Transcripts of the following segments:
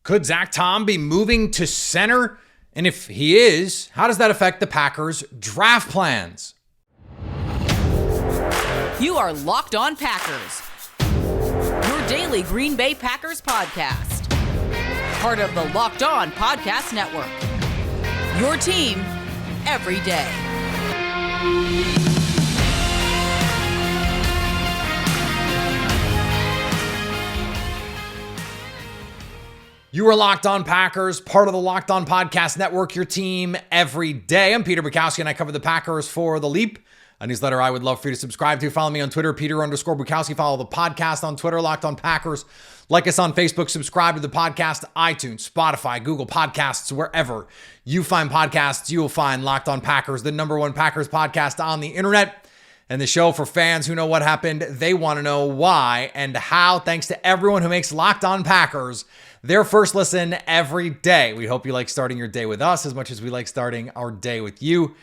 Could Zach Tom be moving to center? And if he is, how does that affect the Packers' draft plans? You are Locked On Packers, your daily Green Bay Packers podcast. Part of the Locked On Podcast Network, your team every day. You are Locked On Packers, part of the Locked On Podcast Network, your team every day. I'm Peter Bukowski, and I cover the Packers for The Leap, a newsletter I would love for you to subscribe to. Follow me on Twitter, Peter_Bukowski. Follow the podcast on Twitter, Locked On Packers. Like us on Facebook. Subscribe to the podcast, iTunes, Spotify, Google Podcasts, wherever you find podcasts, you will find Locked On Packers, the number one Packers podcast on the internet. And the show for fans who know what happened, they want to know why and how. Thanks to everyone who makes Locked On Packers their first listen every day. We hope you like starting your day with us as much as we like starting our day with you.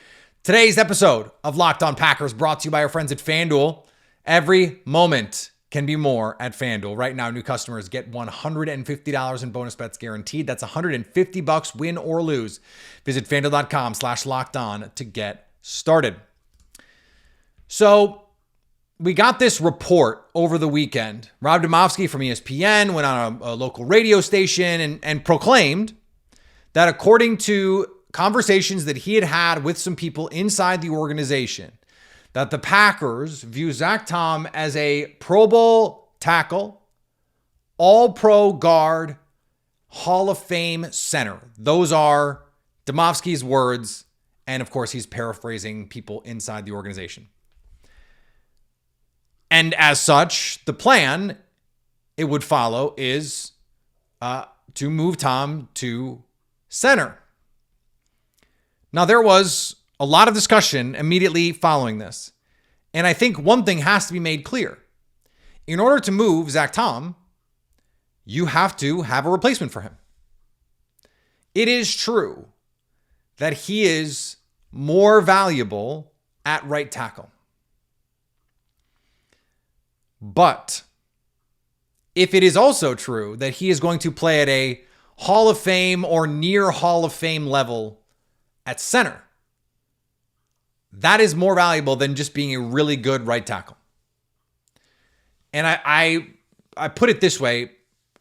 Today's episode of Locked On Packers brought to you by our friends at FanDuel. Every moment can be more at FanDuel. Right now, new customers get $150 in bonus bets guaranteed. That's $150 win or lose. Visit FanDuel.com/lockedon to get started. So we got this report over the weekend. Rob Demovsky from ESPN went on a local radio station and proclaimed that according to conversations that he had had with some people inside the organization, that the Packers view Zach Tom as a Pro Bowl tackle, All-Pro guard, Hall of Fame center. Those are Demovsky's words, and of course he's paraphrasing people inside the organization. And as such, the plan it would follow is to move Tom to center. Now, there was a lot of discussion immediately following this. And I think one thing has to be made clear. In order to move Zach Tom, you have to have a replacement for him. It is true that he is more valuable at right tackle. But if it is also true that he is going to play at a Hall of Fame or near Hall of Fame level at center, that is more valuable than just being a really good right tackle. And I put it this way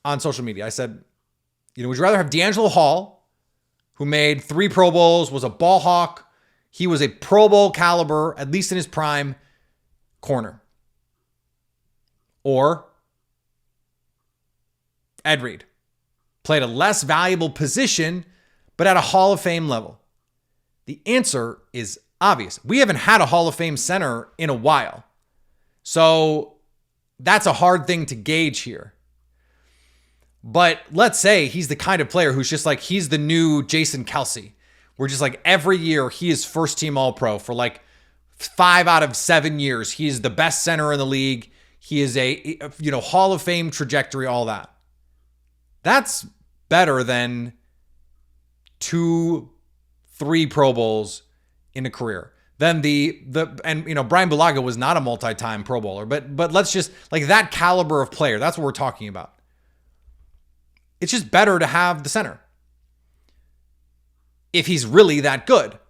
on social media. I said, would you rather have D'Angelo Hall, who made 3 Pro Bowls, was a ball hawk, he was a Pro Bowl caliber, at least in his prime, corner, or Ed Reed, played a less valuable position, but at a Hall of Fame level? The answer is obvious. We haven't had a Hall of Fame center in a while. So that's a hard thing to gauge here. But let's say he's the kind of player who's just like, he's the new Jason Kelce. We're just like, every year he is first team All-Pro for like 5 out of 7 years. He is the best center in the league. He is a Hall of Fame trajectory, all that. That's better than 2-3 Pro Bowls in a career. Then Brian Bulaga was not a multi-time Pro Bowler, but let's just like that caliber of player. That's what we're talking about. It's just better to have the center if he's really that good.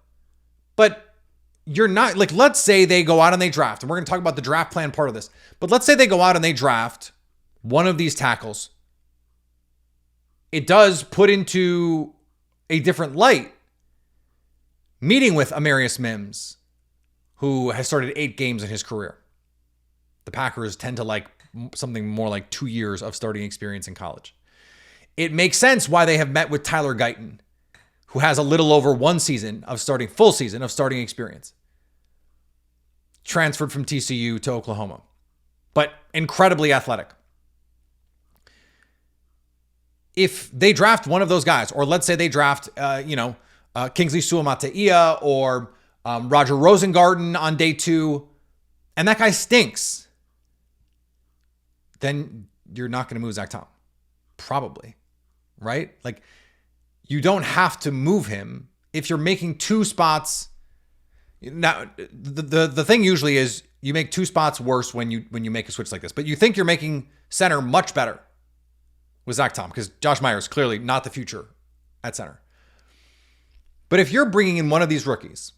But you're not, like, let's say they go out and they draft, and we're going to talk about the draft plan part of this, but let's say they go out and they draft one of these tackles. It does put into a different light meeting with Amarius Mims, who has started 8 games in his career. The Packers tend to like something more like 2 years of starting experience in college. It makes sense why they have met with Tyler Guyton, who has a little over 1 season of starting, full season of starting experience. Transferred from TCU to Oklahoma, but incredibly athletic. If they draft one of those guys, or let's say they draft, Kingsley Suamataia or Roger Rosengarten on day 2, and that guy stinks, then you're not going to move Zach Tom. Probably, right? Like, you don't have to move him if you're making 2 spots. Now, the thing usually is you make 2 spots worse when you make a switch like this, but you think you're making center much better. with Zach Tom because Josh Myers clearly not the future at center. But if you're bringing in one of these rookies,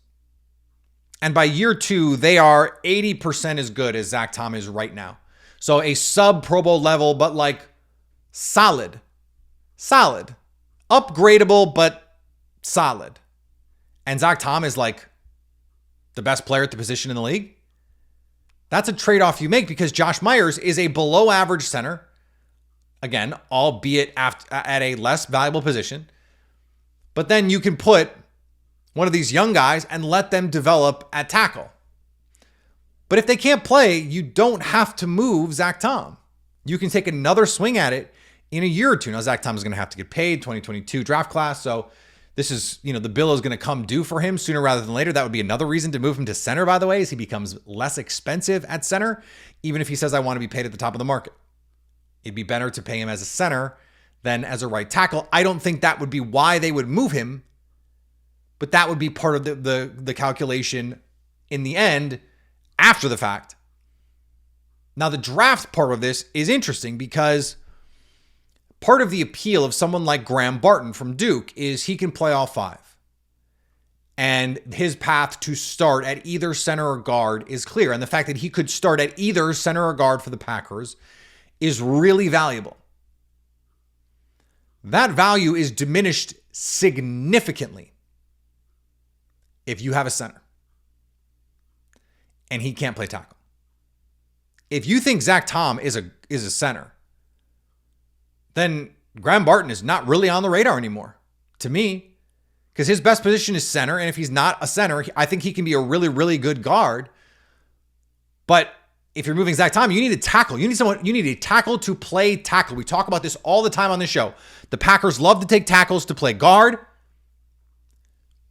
and by year 2, they are 80% as good as Zach Tom is right now. So a sub Pro Bowl level, but like solid, upgradable, but solid. And Zach Tom is like the best player at the position in the league. That's a trade-off you make because Josh Myers is a below average center. Again, albeit at a less valuable position. But then you can put one of these young guys and let them develop at tackle. But if they can't play, you don't have to move Zach Tom. You can take another swing at it in a year or two. Now, Zach Tom is going to have to get paid, 2022 draft class. So this is, the bill is going to come due for him sooner rather than later. That would be another reason to move him to center, by the way, as he becomes less expensive at center, even if he says, I want to be paid at the top of the market. It'd be better to pay him as a center than as a right tackle. I don't think that would be why they would move him, but that would be part of the calculation in the end after the fact. Now, the draft part of this is interesting because part of the appeal of someone like Graham Barton from Duke is he can play all 5. And his path to start at either center or guard is clear. And the fact that he could start at either center or guard for the Packers is really valuable. That value is diminished significantly if you have a center and he can't play tackle. If you think Zach Tom is a center, then Graham Barton is not really on the radar anymore to me, because his best position is center. And if he's not a center, I think he can be a really, really good guard. But if you're moving Zach Tom, you need a tackle. You need a tackle to play tackle. We talk about this all the time on this show. The Packers love to take tackles to play guard,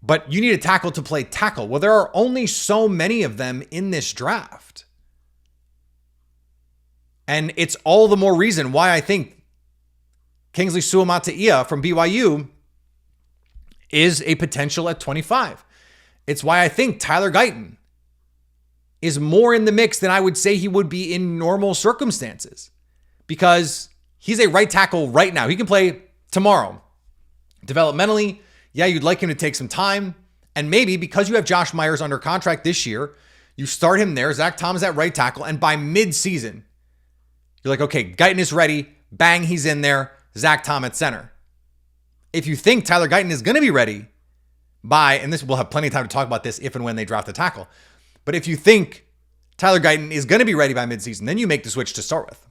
but you need a tackle to play tackle. Well, there are only so many of them in this draft. And it's all the more reason why I think Kingsley Suamataia from BYU is a potential at 25. It's why I think Tyler Guyton is more in the mix than I would say he would be in normal circumstances, because he's a right tackle right now. He can play tomorrow. Developmentally, yeah, you'd like him to take some time. And maybe because you have Josh Myers under contract this year, you start him there. Zach Tom is at right tackle. And by mid-season, you're like, okay, Guyton is ready. Bang, he's in there. Zach Tom at center. If you think Tyler Guyton is going to be ready by, and we'll have plenty of time to talk about this if and when they draft a tackle, but if you think Tyler Guyton is going to be ready by midseason, then you make the switch to start with,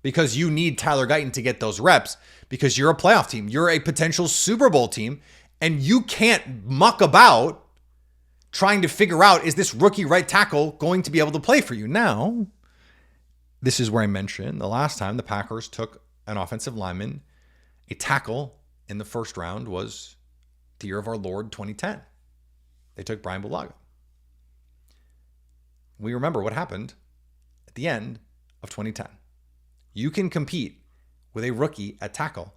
because you need Tyler Guyton to get those reps, because you're a playoff team. You're a potential Super Bowl team, and you can't muck about trying to figure out, is this rookie right tackle going to be able to play for you? Now, this is where I mentioned the last time the Packers took an offensive lineman, a tackle in the first round was the year of our Lord 2010. They took Brian Bulaga. We remember what happened at the end of 2010. You can compete with a rookie at tackle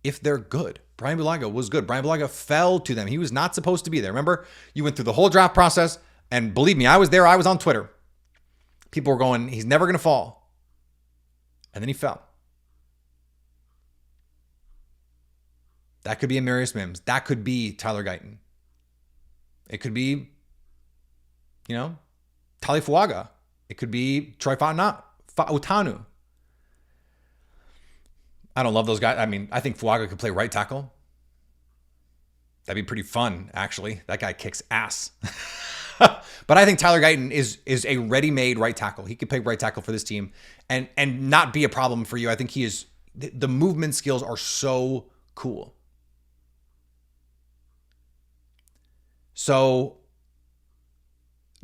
if they're good. Brian Bulaga was good. Brian Bulaga fell to them. He was not supposed to be there. Remember, you went through the whole draft process, and believe me, I was there. I was on Twitter. People were going, he's never going to fall. And then he fell. That could be Amarius Mims. That could be Tyler Guyton. It could be, Tali Fuaga. It could be Troy Fautanu. I don't love those guys. I mean, I think Fuaga could play right tackle. That'd be pretty fun, actually. That guy kicks ass. But I think Tyler Guyton is a ready-made right tackle. He could play right tackle for this team and not be a problem for you. I think he is. The movement skills are so cool. So,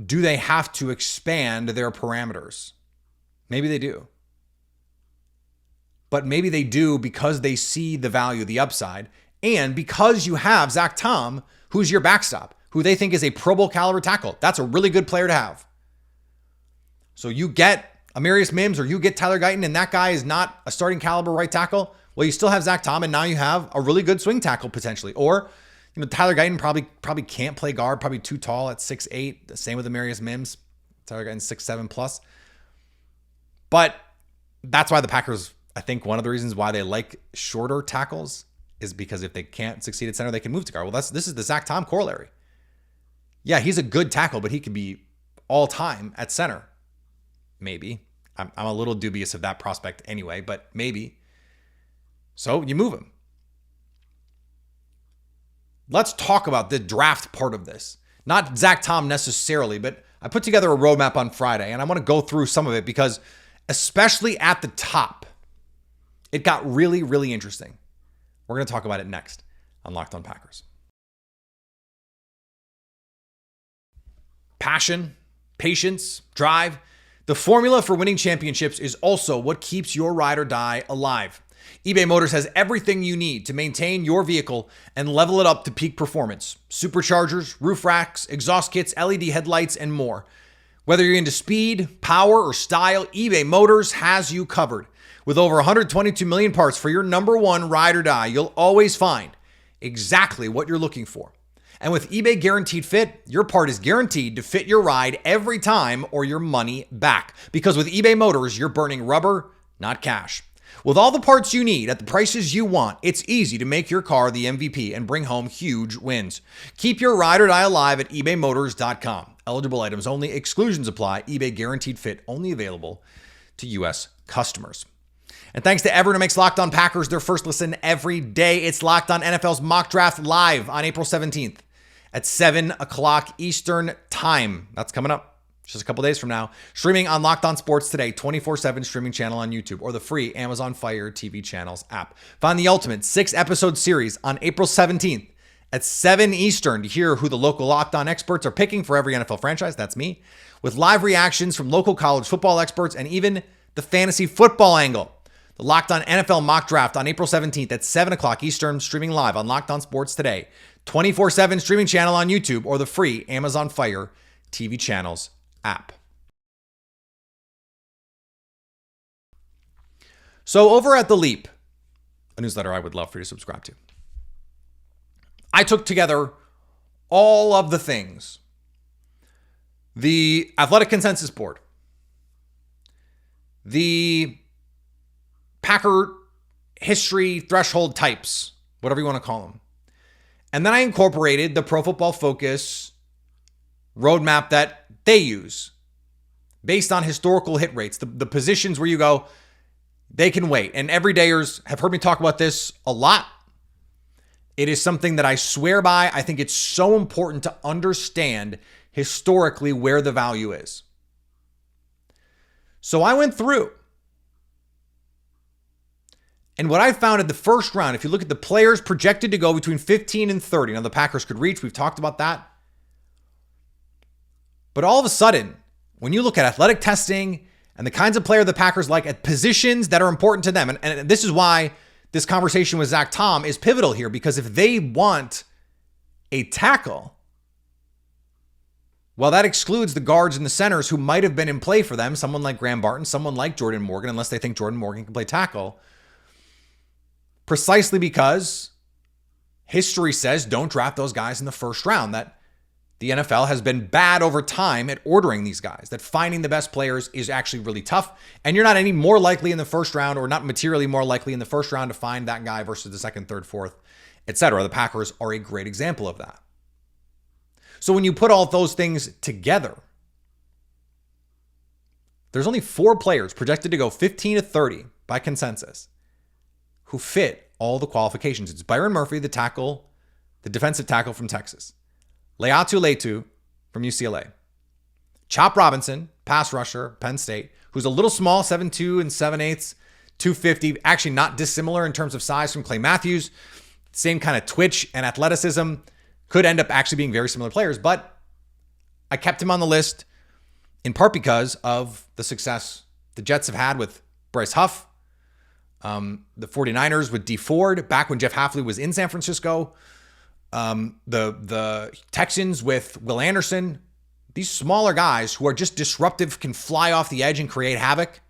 do they have to expand their parameters? Maybe they do. But maybe they do because they see the value, the upside, and because you have Zach Tom, who's your backstop, who they think is a Pro Bowl caliber tackle. That's a really good player to have. So you get Amarius Mims or you get Tyler Guyton, and that guy is not a starting caliber right tackle. Well, you still have Zach Tom, and now you have a really good swing tackle potentially. Or Tyler Guyton probably can't play guard, probably too tall at 6'8". The same with Amarius Mims. Tyler Guyton 6'7" plus. But that's why the Packers I think one of the reasons why they like shorter tackles is because if they can't succeed at center, they can move to guard. Well, this is the Zach Tom corollary. Yeah, he's a good tackle, but he could be all time at center. Maybe. I'm a little dubious of that prospect anyway, but maybe. So you move him. Let's talk about the draft part of this. Not Zach Tom necessarily, but I put together a roadmap on Friday, and I want to go through some of it because especially at the top, it got really, really interesting. We're going to talk about it next on Locked On Packers. Passion, patience, drive. The formula for winning championships is also what keeps your ride or die alive. eBay Motors has everything you need to maintain your vehicle and level it up to peak performance. Superchargers, roof racks, exhaust kits, LED headlights, and more. Whether you're into speed, power, or style, eBay Motors has you covered. With over 122 million parts for your number one ride or die, you'll always find exactly what you're looking for. And with eBay Guaranteed Fit, your part is guaranteed to fit your ride every time or your money back. Because with eBay Motors, you're burning rubber, not cash. With all the parts you need at the prices you want, it's easy to make your car the MVP and bring home huge wins. Keep your ride or die alive at ebaymotors.com. Eligible items only. Exclusions apply. eBay Guaranteed Fit only available to U.S. customers. And thanks to everyone who makes Locked On Packers their first listen every day. It's Locked On NFL's mock draft live on April 17th at 7 o'clock Eastern time. That's coming up just a couple days from now. Streaming on Locked On Sports Today, 24/7 streaming channel on YouTube or the free Amazon Fire TV channels app. Find the ultimate 6-episode series on April 17th at 7 Eastern to hear who the local Locked On experts are picking for every NFL franchise. That's me. With live reactions from local college football experts and even the fantasy football angle. The Locked On NFL mock draft on April 17th at 7 o'clock Eastern, streaming live on Locked On Sports Today, 24/7 streaming channel on YouTube or the free Amazon Fire TV channels app. So over at The Leap, a newsletter I would love for you to subscribe to, I took together all of the things. The Athletic Consensus Board, the Packer history threshold types, whatever you want to call them. And then I incorporated the Pro Football Focus roadmap that they use based on historical hit rates, the positions where you go, they can wait. And everydayers have heard me talk about this a lot. It is something that I swear by. I think it's so important to understand historically where the value is. So I went through. And what I found at the first round, if you look at the players projected to go between 15 and 30, now the Packers could reach, we've talked about that. But all of a sudden, when you look at athletic testing and the kinds of player the Packers like at positions that are important to them, and this is why this conversation with Zach Tom is pivotal here, because if they want a tackle, well, that excludes the guards and the centers who might have been in play for them, someone like Graham Barton, someone like Jordan Morgan, unless they think Jordan Morgan can play tackle. Precisely because history says don't draft those guys in the first round, that the NFL has been bad over time at ordering these guys, that finding the best players is actually really tough. And you're not any more likely in the first round or not materially more likely in the first round to find that guy versus the second, third, fourth, etc. The Packers are a great example of that. So when you put all those things together, there's only 4 players projected to go 15 to 30 by consensus who fit all the qualifications. It's Byron Murphy, the tackle, the defensive tackle from Texas. Leatu Letu from UCLA. Chop Robinson, pass rusher, Penn State, who's a little small, 7'2" and 7/8, 250. Actually not dissimilar in terms of size from Clay Matthews. Same kind of twitch and athleticism. Could end up actually being very similar players, but I kept him on the list in part because of the success the Jets have had with Bryce Huff, the 49ers with D Ford back when Jeff Hafley was in San Francisco, the Texans with Will Anderson, these smaller guys who are just disruptive, can fly off the edge and create havoc.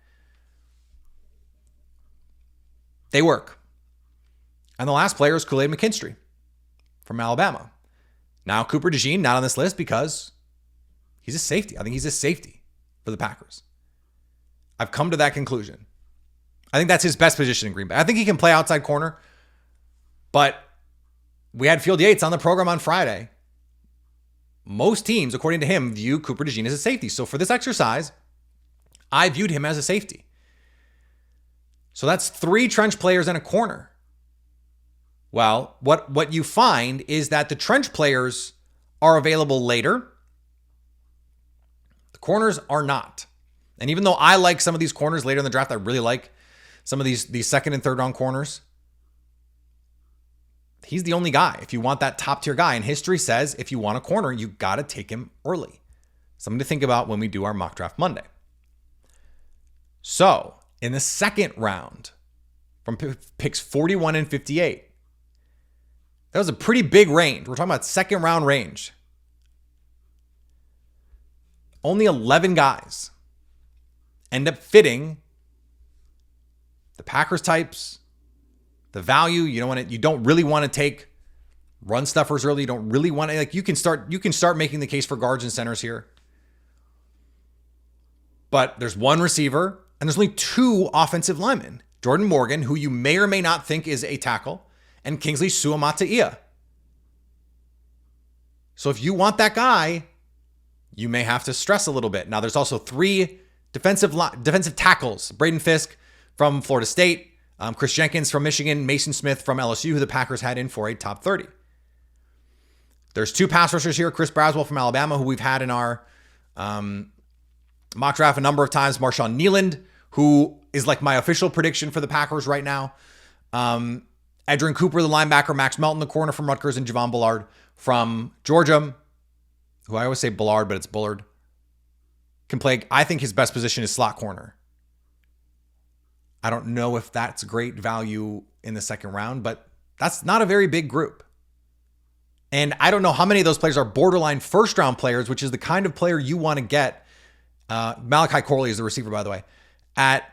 They work. And the last player is Kool-Aid McKinstry from Alabama. Now Cooper DeJean not on this list because he's a safety. I think he's a safety for the Packers. I've come to that conclusion. I think that's his best position in Green Bay. I think he can play outside corner, but we had Field Yates on the program on Friday. Most teams, according to him, view Cooper DeJean as a safety. So for this exercise, I viewed him as a safety. So that's 3 trench players and a corner. Well, what you find is that the trench players are available later. The corners are not. And even though I like some of these corners later in the draft, I really like some of these second and third round corners. He's the only guy. If you want that top tier guy, and history says if you want a corner, you got to take him early. Something to think about when we do our mock draft Monday. So in the second round, from picks 41 and 58, that was a pretty big range. We're talking about second round range. Only 11 guys end up fitting the Packers types, the value. You don't really want to take run stuffers early. You don't really want to, you can start making the case for guards and centers here. But there's one receiver and there's only 2 offensive linemen. Jordan Morgan, who you may or may not think is a tackle, and Kingsley Suamataia. So if you want that guy, you may have to stress a little bit. Now there's also 3 defensive tackles. Braden Fisk from Florida State, Chris Jenkins from Michigan, Mason Smith from LSU, who the Packers had in for a top 30. There's 2 pass rushers here. Chris Braswell from Alabama, who we've had in our mock draft a number of times. Marshawn Nealand, who is like my official prediction for the Packers right now. Edrin Cooper, the linebacker, Max Melton, the corner from Rutgers, and Javon Bullard from Georgia, who I always say Bullard, but it's Bullard, can play. I think his best position is slot corner. I don't know if that's great value in the second round, but that's not a very big group. And I don't know how many of those players are borderline first round players, which is the kind of player you want to get. Malachi Corley is the receiver, by the way, at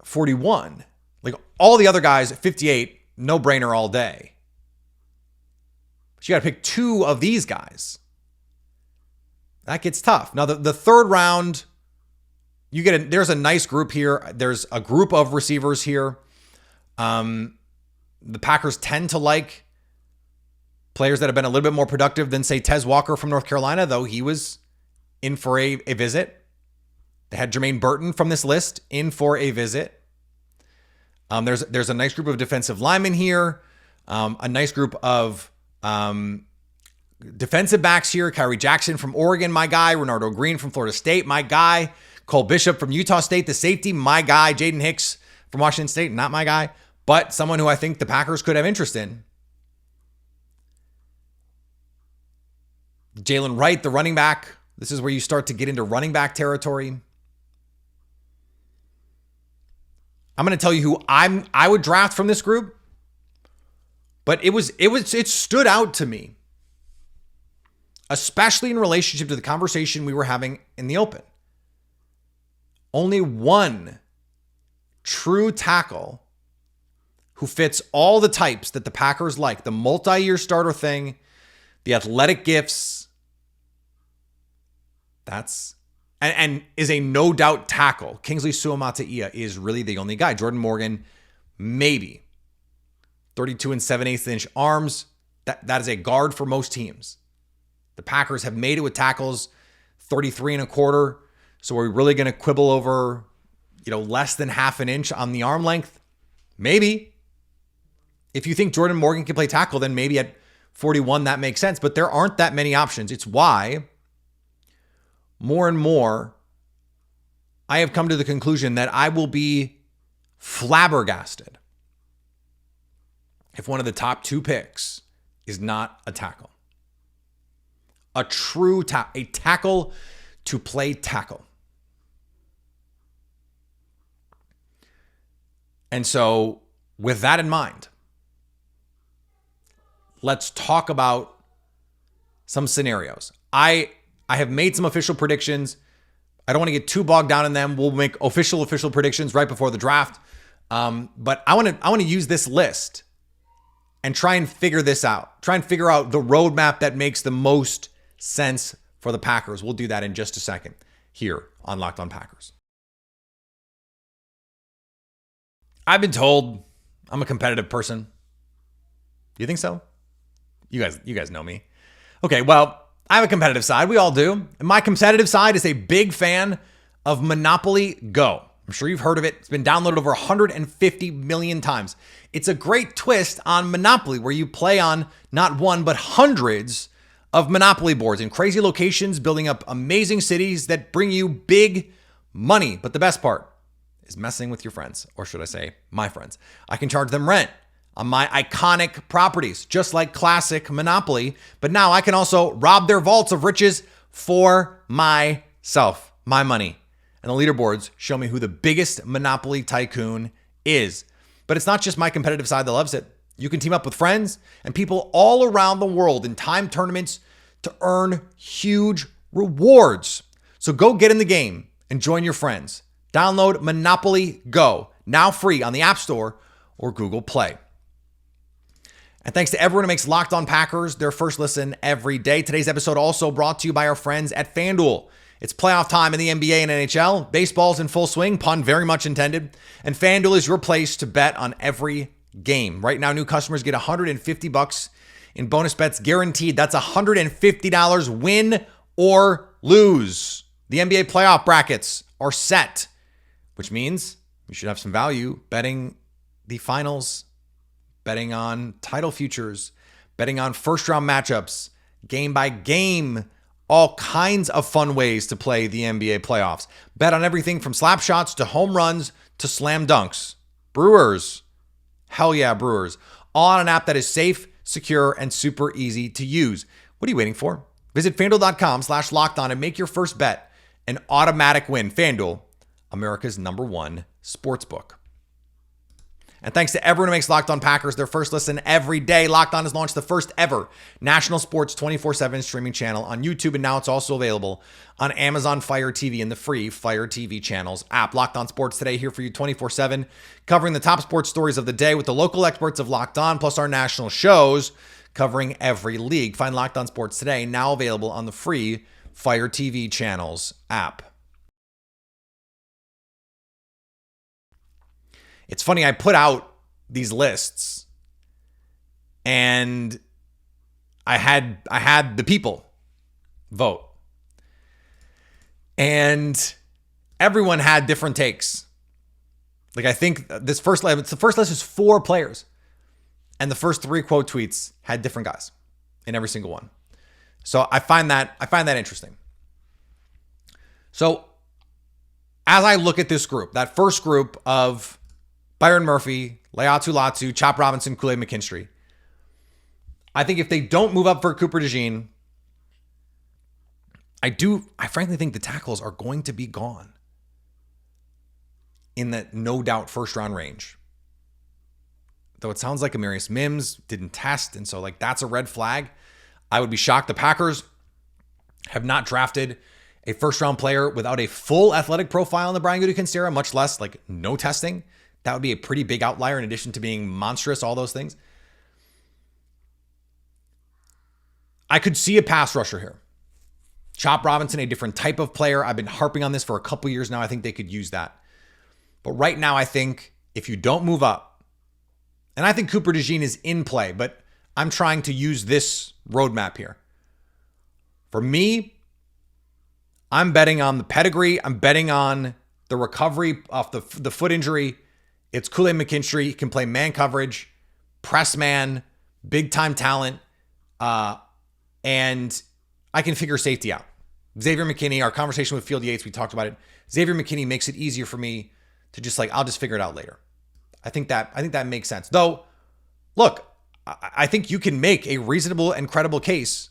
41. Like all the other guys at 58, no brainer all day. But you got to pick 2 of these guys. That gets tough. Now the third round, there's a nice group here. There's a group of receivers here. The Packers tend to like players that have been a little bit more productive than, say, Tez Walker from North Carolina, though he was in for a visit. They had Jermaine Burton from this list in for a visit. There's a nice group of defensive linemen here. A nice group of defensive backs here. Kyrie Jackson from Oregon, my guy. Renardo Green from Florida State, my guy. Cole Bishop from Utah State, the safety, my guy. Jaden Hicks from Washington State, not my guy, but someone who I think the Packers could have interest in. Jalen Wright, the running back. This is where you start to get into running back territory. I'm going to tell you who I would draft from this group, but it stood out to me, especially in relationship to the conversation we were having in the open. Only one true tackle who fits all the types that the Packers like, the multi-year starter thing, the athletic gifts, and is a no doubt tackle. Kingsley Suamataia is really the only guy. Jordan Morgan, maybe. 32 and 7/8 inch arms. That is a guard for most teams. The Packers have made it with tackles 33 and a quarter. So are we really going to quibble over, less than half an inch on the arm length? Maybe. If you think Jordan Morgan can play tackle, then maybe at 41 that makes sense. But there aren't that many options. It's why more and more I have come to the conclusion that I will be flabbergasted if one of the top 2 picks is not a tackle. A true a tackle to play tackle. And so with that in mind, let's talk about some scenarios. I have made some official predictions. I don't want to get too bogged down in them. We'll make official predictions right before the draft. But I want to use this list and try and figure this out. Try and figure out the roadmap that makes the most sense for the Packers. We'll do that in just a second here on Locked On Packers. I've been told I'm a competitive person. You think so? You guys know me. Okay, well, I have a competitive side. We all do. And my competitive side is a big fan of Monopoly Go. I'm sure you've heard of it. It's been downloaded over 150 million times. It's a great twist on Monopoly where you play on not one, but hundreds of Monopoly boards in crazy locations, building up amazing cities that bring you big money. But the best part is messing with your friends, or should I say my friends. I can charge them rent on my iconic properties, just like classic Monopoly. But now I can also rob their vaults of riches for myself, my money. And the leaderboards show me who the biggest Monopoly tycoon is. But it's not just my competitive side that loves it. You can team up with friends and people all around the world in timed tournaments to earn huge rewards. So go get in the game and join your friends. Download Monopoly Go, now free on the App Store or Google Play. And thanks to everyone who makes Locked On Packers their first listen every day. Today's episode also brought to you by our friends at FanDuel. It's playoff time in the NBA and NHL. Baseball's in full swing, pun very much intended. And FanDuel is your place to bet on every game. Right now, new customers get $150 in bonus bets guaranteed. That's $150 win or lose. The NBA playoff brackets are set, which means you should have some value betting the finals, betting on title futures, betting on first round matchups, game by game, all kinds of fun ways to play the NBA playoffs. Bet on everything from slap shots to home runs to slam dunks. Brewers, hell yeah, Brewers. All on an app that is safe, secure, and super easy to use. What are you waiting for? Visit FanDuel.com/lockedon and make your first bet an automatic win. FanDuel, America's #1 sportsbook. And thanks to everyone who makes Locked On Packers their first listen every day. Locked On has launched the first ever national sports 24/7 streaming channel on YouTube, and now it's also available on Amazon Fire TV and the free Fire TV channels app. Locked On Sports Today here for you 24/7, covering the top sports stories of the day with the local experts of Locked On, plus our national shows covering every league. Find Locked On Sports Today, now available on the free Fire TV channels app. It's funny, I put out these lists and I had the people vote. And everyone had different takes. Like I think the first list is 4 players. And the first 3 quote tweets had different guys in every single one. So I find that interesting. So as I look at this group, that first group of Byron Murphy, Laiatu Latu, Chop Robinson, Kool-Aid McKinstry, I think if they don't move up for Cooper DeJean, I frankly think the tackles are going to be gone in that no doubt first round range. Though it sounds like Amarius Mims didn't test, and so like that's a red flag. I would be shocked. The Packers have not drafted a first round player without a full athletic profile in the Brian Gutekunst era, much less like no testing. That would be a pretty big outlier in addition to being monstrous, all those things. I could see a pass rusher here. Chop Robinson, a different type of player. I've been harping on this for a couple years now. I think they could use that. But right now, I think if you don't move up, and I think Cooper DeJean is in play, but I'm trying to use this roadmap here. For me, I'm betting on the pedigree. I'm betting on the recovery off the foot injury. It's Kool-Aid McKinstry. He can play man coverage, press man, big time talent. And I can figure safety out. Xavier McKinney, our conversation with Field Yates, we talked about it. Xavier McKinney makes it easier for me to just I'll just figure it out later. I think that makes sense. Though, look, I think you can make a reasonable and credible case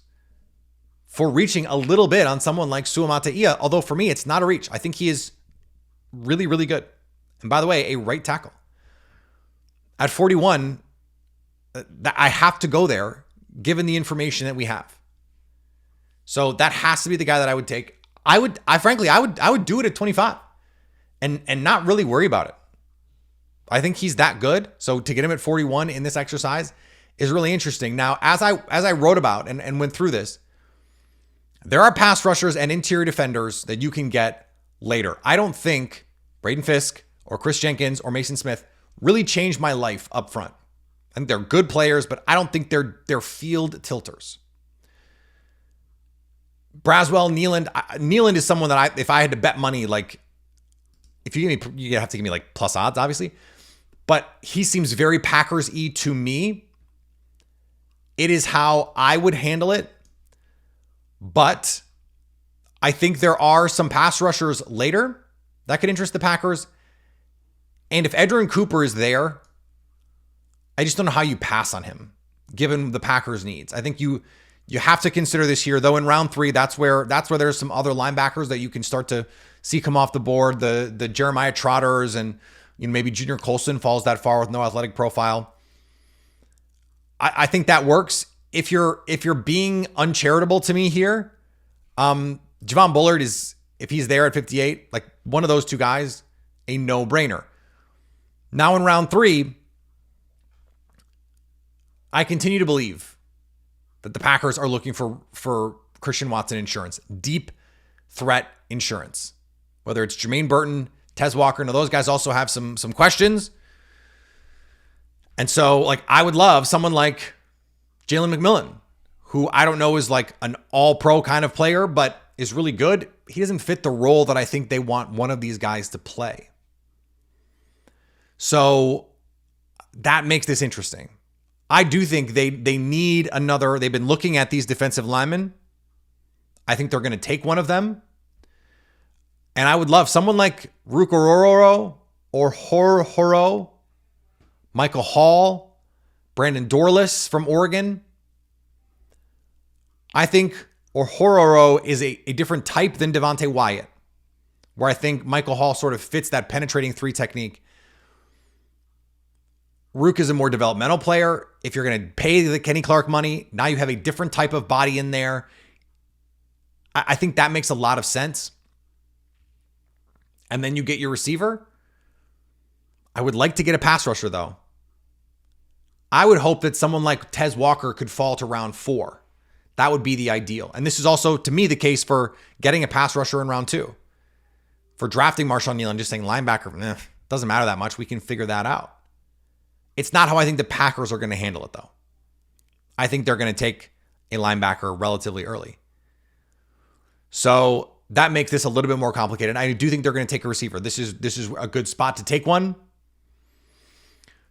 for reaching a little bit on someone like Suamataia, although for me, it's not a reach. I think he is really, really good. And by the way, a right tackle. At 41, I have to go there given the information that we have. So that has to be the guy that I would take. I would do it at 25 and not really worry about it. I think he's that good. So to get him at 41 in this exercise is really interesting. Now, as I wrote about and went through this, there are pass rushers and interior defenders that you can get later. I don't think Braden Fisk or Chris Jenkins or Mason Smith really changed my life up front. I think they're good players, but I don't think they're field tilters. Braswell, Nealand is someone that if I had to bet money, like if you give me, you have to give me like plus odds, obviously, but he seems very Packers-y to me. It is how I would handle it, but I think there are some pass rushers later that could interest the Packers. And if Edgerrin Cooper is there, I just don't know how you pass on him, given the Packers' needs. I think you have to consider this here, though. In round 3, that's where there's some other linebackers that you can start to see come off the board. The Jeremiah Trotters and maybe Junior Colson falls that far with no athletic profile. I think that works. If you're being uncharitable to me here, Javon Bullard is, if he's there at 58, like one of those two guys, a no-brainer. Now in round 3, I continue to believe that the Packers are looking for Christian Watson insurance, deep threat insurance. Whether it's Jermaine Burton, Tez Walker, now those guys also have some questions. And so, like, I would love someone like Jalen McMillan, who I don't know is like an all-pro kind of player, but is really good. He doesn't fit the role that I think they want one of these guys to play. So that makes this interesting. I do think they need another. They've been looking at these defensive linemen. I think they're going to take one of them. And I would love someone like Rukororo or Horo, Michael Hall, Brandon Dorless from Oregon. I think Hororo is a different type than Devontae Wyatt, where I think Michael Hall sort of fits that penetrating 3 technique. Rook is a more developmental player. If you're going to pay the Kenny Clark money, now you have a different type of body in there. I think that makes a lot of sense. And then you get your receiver. I would like to get a pass rusher, though. I would hope that someone like Tez Walker could fall to round 4. That would be the ideal. And this is also, to me, the case for getting a pass rusher in round 2. For drafting Marshawn Neal and just saying linebacker, doesn't matter that much. We can figure that out. It's not how I think the Packers are going to handle it, though. I think they're going to take a linebacker relatively early. So that makes this a little bit more complicated. I do think they're going to take a receiver. This is a good spot to take one.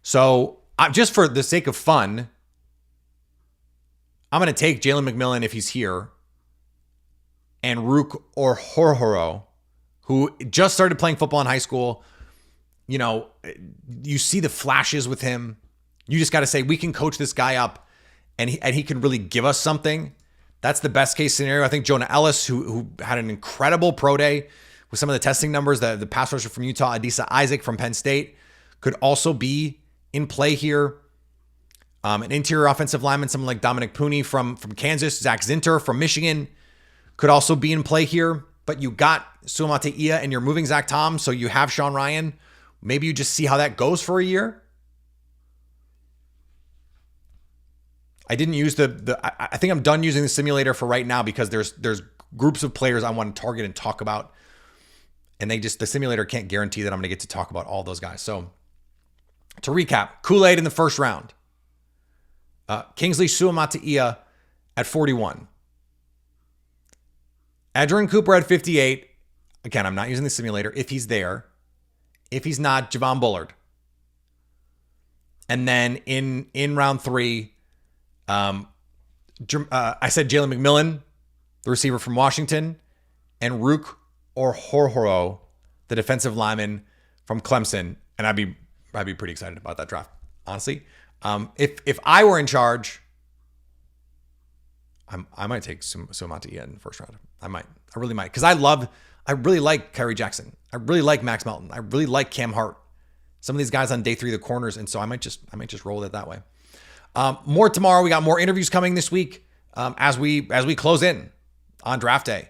So just for the sake of fun, I'm going to take Jalen McMillan if he's here, and Rook or Horhoro, who just started playing football in high school. You see the flashes with him. You just got to say, we can coach this guy up and he can really give us something. That's the best case scenario. I think Jonah Ellis, who had an incredible pro day with some of the testing numbers, the pass rusher from Utah, Adisa Isaac from Penn State, could also be in play here. An interior offensive lineman, someone like Dominic Pooney from Kansas, Zach Zinter from Michigan, could also be in play here. But you got Suamate Ia and you're moving Zach Tom, so you have Sean Ryan. Maybe you just see how that goes for a year. I didn't use I think I'm done using the simulator for right now because there's groups of players I want to target and talk about. And the simulator can't guarantee that I'm going to get to talk about all those guys. So to recap, Kool-Aid in the first round. Kingsley Suamataia at 41. Edgerrin Cooper at 58. Again, I'm not using the simulator if he's there. If he's not, Javon Bullard. And then in round 3, I said Jalen McMillan, the receiver from Washington, and Rook or Horhoro, the defensive lineman from Clemson. And I'd be pretty excited about that draft, honestly. If I were in charge, I might take Suamataia in the first round. I really might. Because I really like Kyrie Jackson. I really like Max Melton. I really like Cam Hart. Some of these guys on day 3 of the corners. And so I might just roll it that way. More tomorrow. We got more interviews coming this week as we close in on draft day.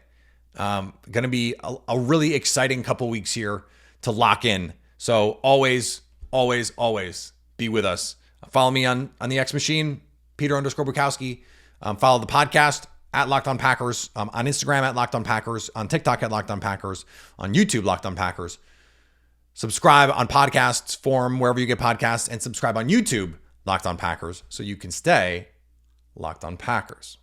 Going to be a really exciting couple weeks here to lock in. So always be with us. Follow me on the X Machine, Peter_Bukowski. Follow the podcast at Locked On Packers, on Instagram at Locked On Packers, on TikTok at Locked On Packers, on YouTube Locked On Packers. Subscribe on podcasts form, wherever you get podcasts, and subscribe on YouTube, Locked On Packers, so you can stay Locked On Packers.